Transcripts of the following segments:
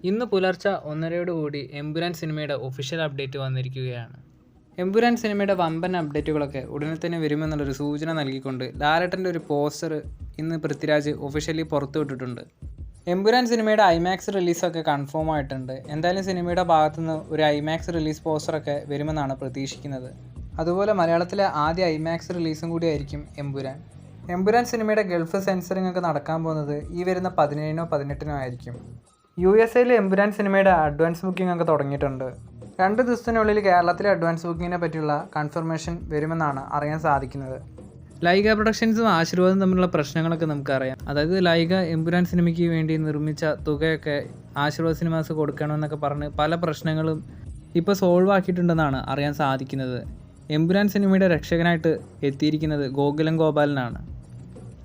ഇന്ന് പുലർച്ചെ 1:30 എമ്പുരാൻ സിനിമയുടെ ഒഫീഷ്യൽ അപ്ഡേറ്റ് വന്നിരിക്കുകയാണ്. എമ്പുരാൻ സിനിമയുടെ വമ്പൻ അപ്ഡേറ്റുകളൊക്കെ ഉടനെ തന്നെ വരുമെന്നുള്ളൊരു സൂചന നൽകിക്കൊണ്ട് ലാലേട്ടൻ്റെ ഒരു പോസ്റ്റർ ഇന്ന് പൃഥ്വിരാജ് ഒഫീഷ്യലി പുറത്തുവിട്ടിട്ടുണ്ട്. എമ്പുരാൻ സിനിമയുടെ ഐമാക്സ് റിലീസൊക്കെ കൺഫേം ആയിട്ടുണ്ട്. എന്തായാലും സിനിമയുടെ ഭാഗത്തുനിന്ന് ഒരു ഐമാക്സ് റിലീസ് പോസ്റ്ററൊക്കെ വരുമെന്നാണ് പ്രതീക്ഷിക്കുന്നത്. അതുപോലെ മലയാളത്തിലെ ആദ്യ ഐമാക്സ് റിലീസും കൂടിയായിരിക്കും എമ്പുരാൻ. എമ്പുരാൻ സിനിമയുടെ ഗൾഫ് സെൻസറിംഗ് ഒക്കെ നടക്കാൻ പോകുന്നത് ഈ വരുന്ന 17-നോ 18-നോ ആയിരിക്കും. USA എമ്പുരാൻ സിനിമയുടെ അഡ്വാൻസ് ബുക്കിംഗ് ഒക്കെ തുടങ്ങിയിട്ടുണ്ട്. 2 ദിവസത്തിനുള്ളിൽ കേരളത്തിലെ അഡ്വാൻസ് ബുക്കിങ്ങിനെ പറ്റിയുള്ള കൺഫർമേഷൻ വരുമെന്നാണ് അറിയാൻ സാധിക്കുന്നത്. ലൈഗ പ്രൊഡക്ഷൻസും ആശീർവാദും തമ്മിലുള്ള പ്രശ്നങ്ങളൊക്കെ നമുക്കറിയാം. അതായത് ലൈഗ എമ്പുരാൻ സിനിമയ്ക്ക് വേണ്ടി നിർമ്മിച്ച തുകയൊക്കെ ആശീർവാദ് സിനിമാസ് കൊടുക്കണമെന്നൊക്കെ പറഞ്ഞ് പല പ്രശ്നങ്ങളും ഇപ്പോൾ സോൾവ് ആക്കിയിട്ടുണ്ടെന്നാണ് അറിയാൻ സാധിക്കുന്നത്. എമ്പുരാൻ സിനിമയുടെ രക്ഷകനായിട്ട് എത്തിയിരിക്കുന്നത് ഗോകുലം ഗോപാലനാണ്.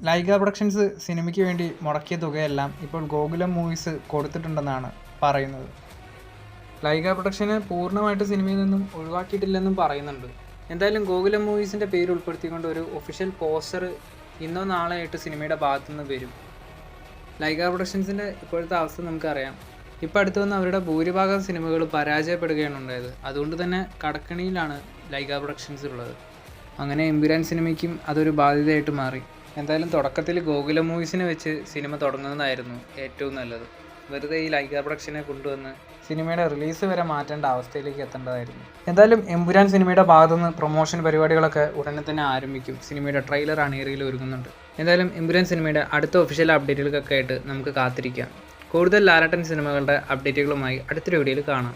ലൈഗ പ്രൊഡക്ഷൻസ് സിനിമയ്ക്ക് വേണ്ടി മുടക്കിയ തുകയെല്ലാം ഇപ്പോൾ ഗോകുലം മൂവീസ് കൊടുത്തിട്ടുണ്ടെന്നാണ് പറയുന്നത്. ലൈഗ പ്രൊഡക്ഷനെ പൂർണ്ണമായിട്ട് സിനിമയിൽ നിന്നും ഒഴിവാക്കിയിട്ടില്ലെന്നും പറയുന്നുണ്ട്. എന്തായാലും ഗോകുലം മൂവീസിൻ്റെ പേര് ഉൾപ്പെടുത്തിക്കൊണ്ട് ഒരു ഒഫീഷ്യൽ പോസ്റ്റർ ഇന്നോ നാളെ ആയിട്ട് സിനിമയുടെ ഭാഗത്തുനിന്ന് വരും. ലൈഗ പ്രൊഡക്ഷൻസിൻ്റെ ഇപ്പോഴത്തെ അവസ്ഥ നമുക്കറിയാം. ഇപ്പോൾ അടുത്ത് വന്ന് അവരുടെ ഭൂരിഭാഗം സിനിമകൾ പരാജയപ്പെടുകയാണ് ഉണ്ടായത്. അതുകൊണ്ട് തന്നെ കടക്കണിയിലാണ് ലൈഗ പ്രൊഡക്ഷൻസ് ഉള്ളത്. അങ്ങനെ എമ്പുരാൻ സിനിമയ്ക്കും അതൊരു ബാധ്യതയായിട്ട് മാറി. എന്തായാലും തുടക്കത്തിൽ ഗോകുലം മൂവീസിനെ വെച്ച് സിനിമ തുടങ്ങുന്നതായിരുന്നു ഏറ്റവും നല്ലത്. വെറുതെ ഈ ലൈഗ പ്രൊഡക്ഷനെ കൊണ്ടുവന്ന് സിനിമയുടെ റിലീസ് വരെ മാറ്റേണ്ട അവസ്ഥയിലേക്ക് എത്തേണ്ടതായിരുന്നു. എന്തായാലും എമ്പുരാൻ സിനിമയുടെ ഭാഗത്തുനിന്ന് പ്രൊമോഷൻ പരിപാടികളൊക്കെ ഉടനെ തന്നെ ആരംഭിക്കും. സിനിമയുടെ ട്രെയിലർ അണിയറയിൽ ഒരുങ്ങുന്നുണ്ട്. എന്തായാലും എമ്പുരാൻ സിനിമയുടെ അടുത്ത ഒഫീഷ്യൽ അപ്ഡേറ്റുകൾക്കൊക്കെ ആയിട്ട് നമുക്ക് കാത്തിരിക്കാം. കൂടുതൽ ലാലേട്ടൻ സിനിമകളുടെ അപ്ഡേറ്റുകളുമായി അടുത്തൊരു വീഡിയോയിൽ കാണാം.